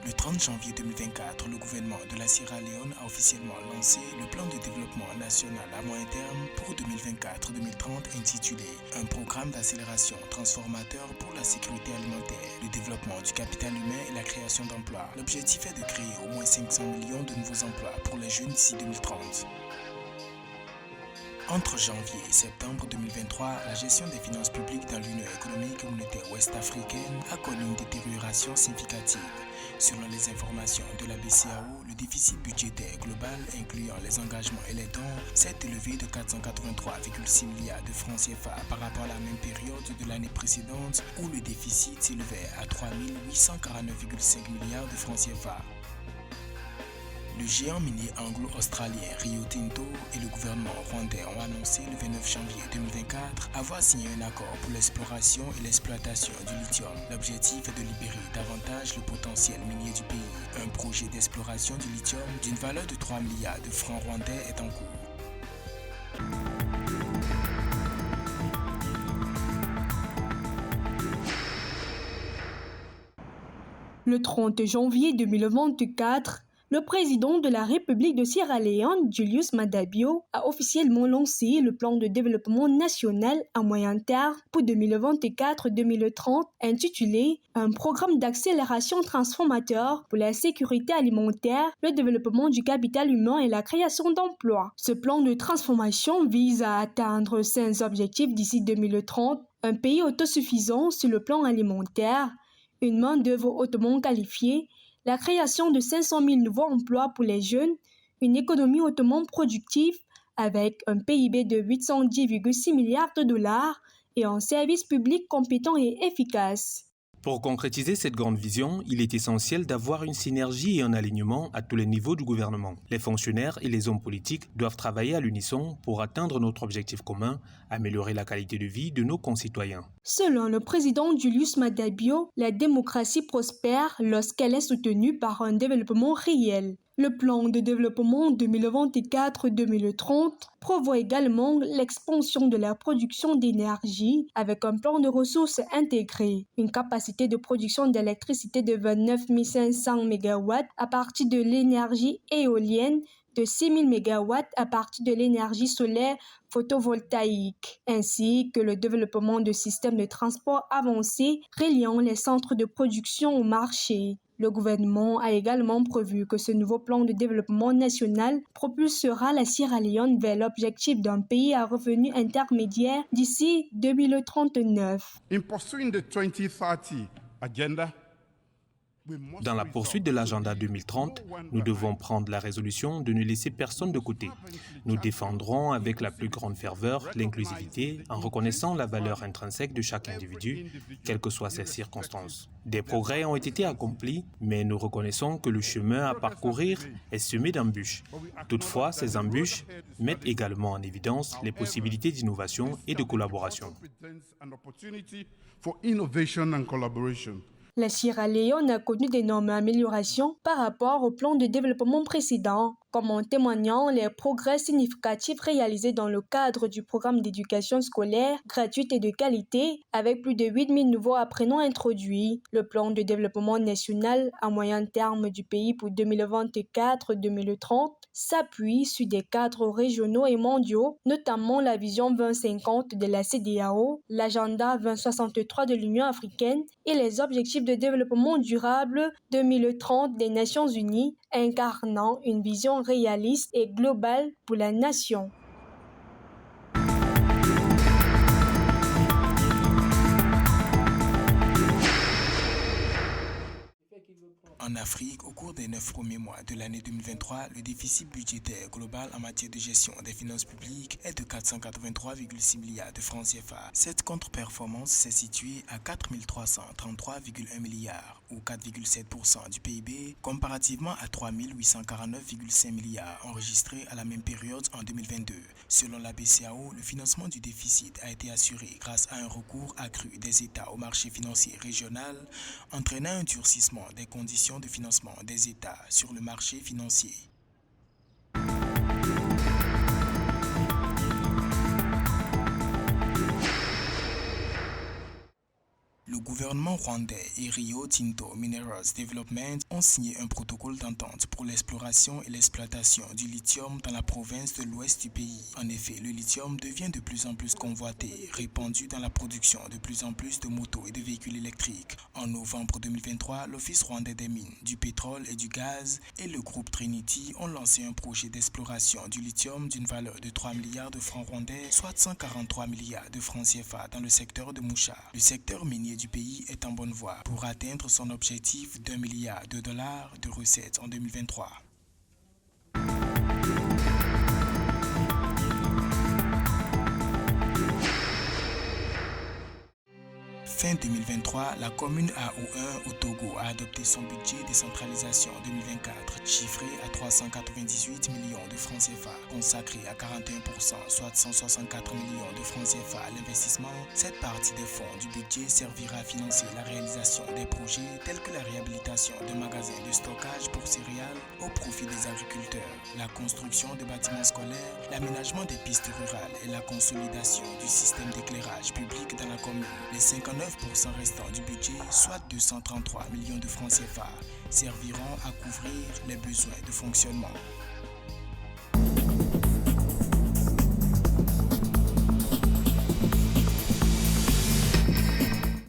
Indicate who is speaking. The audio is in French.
Speaker 1: Le 30 janvier 2024, le gouvernement de la Sierra Leone a officiellement lancé le plan de développement national à moyen terme pour 2024-2030 intitulé « Un programme d'accélération transformateur pour la sécurité alimentaire, le développement du capital humain et la création d'emplois ». L'objectif est de créer au moins 500 millions de nouveaux emplois pour les jeunes d'ici 2030. Entre janvier et septembre 2023, la gestion des finances publiques dans l'Union économique et monétaire ouest-africaine a connu une détérioration significative. Selon les informations de la BCEAO, le déficit budgétaire global, incluant les engagements et les dons, s'est élevé de 483,6 milliards de francs CFA par rapport à la même période de l'année précédente où le déficit s'élevait à 3 849,5 milliards de francs CFA. Le géant minier anglo-australien Rio Tinto et le gouvernement rwandais ont annoncé le 29 janvier 2024 avoir signé un accord pour l'exploration et l'exploitation du lithium. L'objectif est de libérer davantage le potentiel minier du pays. Un projet d'exploration du lithium d'une valeur de 3 milliards de francs rwandais est en cours.
Speaker 2: Le 30 janvier 2024, le président de la République de Sierra Leone, Julius Maada Bio, a officiellement lancé le plan de développement national à moyen terme pour 2024-2030 intitulé « Un programme d'accélération transformateur pour la sécurité alimentaire, le développement du capital humain et la création d'emplois ». Ce plan de transformation vise à atteindre 5 objectifs d'ici 2030, un pays autosuffisant sur le plan alimentaire, une main-d'œuvre hautement qualifiée, la création de 500 000 nouveaux emplois pour les jeunes, une économie hautement productive avec un PIB de 810,6 milliards de dollars et un service public compétent et efficace.
Speaker 3: Pour concrétiser cette grande vision, il est essentiel d'avoir une synergie et un alignement à tous les niveaux du gouvernement. Les fonctionnaires et les hommes politiques doivent travailler à l'unisson pour atteindre notre objectif commun, améliorer la qualité de vie de nos concitoyens.
Speaker 2: Selon le président Julius Maada Bio, la démocratie prospère lorsqu'elle est soutenue par un développement réel. Le plan de développement 2024-2030 prévoit également l'expansion de la production d'énergie avec un plan de ressources intégré, une capacité de production d'électricité de 29 500 MW à partir de l'énergie éolienne, de 6 000 MW à partir de l'énergie solaire photovoltaïque, ainsi que le développement de systèmes de transport avancés reliant les centres de production au marché. Le gouvernement a également prévu que ce nouveau plan de développement national propulsera la Sierra Leone vers l'objectif d'un pays à revenu intermédiaire d'ici 2039.
Speaker 4: In pursuing the 2030 agenda,
Speaker 3: dans la poursuite de l'agenda 2030, nous devons prendre la résolution de ne laisser personne de côté. Nous défendrons avec la plus grande ferveur l'inclusivité en reconnaissant la valeur intrinsèque de chaque individu, quelles que soient ses circonstances. Des progrès ont été accomplis, mais nous reconnaissons que le chemin à parcourir est semé d'embûches. Toutefois, ces embûches mettent également en évidence les possibilités d'innovation et de collaboration.
Speaker 2: La Sierra Leone a connu d'énormes améliorations par rapport au plan de développement précédent, comme en témoignant les progrès significatifs réalisés dans le cadre du programme d'éducation scolaire gratuite et de qualité, avec plus de 8 000 nouveaux apprenants introduits. Le plan de développement national à moyen terme du pays pour 2024-2030 s'appuie sur des cadres régionaux et mondiaux, notamment la vision 2050 de la CEDEAO, l'agenda 2063 de l'Union africaine et les objectifs de développement durable 2030 des Nations Unies, incarnant une vision réaliste et globale pour la nation.
Speaker 1: En Afrique, au cours des 9 premiers mois de l'année 2023, le déficit budgétaire global en matière de gestion des finances publiques est de 483,6 milliards de francs CFA. Cette contre-performance s'est située à 4 333,1 milliards ou 4,7% du PIB comparativement à 3 849,5 milliards enregistrés à la même période en 2022. Selon la BCEAO, le financement du déficit a été assuré grâce à un recours accru des États au marché financier régional, entraînant un durcissement des conditions de financement des États sur le marché financier. Le gouvernement rwandais et Rio Tinto Minerals Development ont signé un protocole d'entente pour l'exploration et l'exploitation du lithium dans la province de l'ouest du pays. En effet, le lithium devient de plus en plus convoité, répandu dans la production de plus en plus de motos et de véhicules électriques. En novembre 2023, l'Office rwandais des mines, du pétrole et du gaz et le groupe Trinity ont lancé un projet d'exploration du lithium d'une valeur de 3 milliards de francs rwandais, soit 143 milliards de francs CFA dans le secteur de Moucha. Le secteur minier du pays est en bonne voie pour atteindre son objectif d'1 milliard de dollars de recettes en 2023. Fin 2023, la commune AO1 au Togo a adopté son budget décentralisation 2024, chiffré à 398 millions de francs CFA, consacré à 41%, soit 164 millions de francs CFA à l'investissement. Cette partie des fonds du budget servira à financer la réalisation des projets tels que la réhabilitation de magasins de stockage pour céréales au profit des agriculteurs, la construction de bâtiments scolaires, l'aménagement des pistes rurales et la consolidation du système d'éclairage public dans la commune. Les 59% restants du budget, soit 233 millions de francs CFA, serviront à couvrir les besoins de fonctionnement.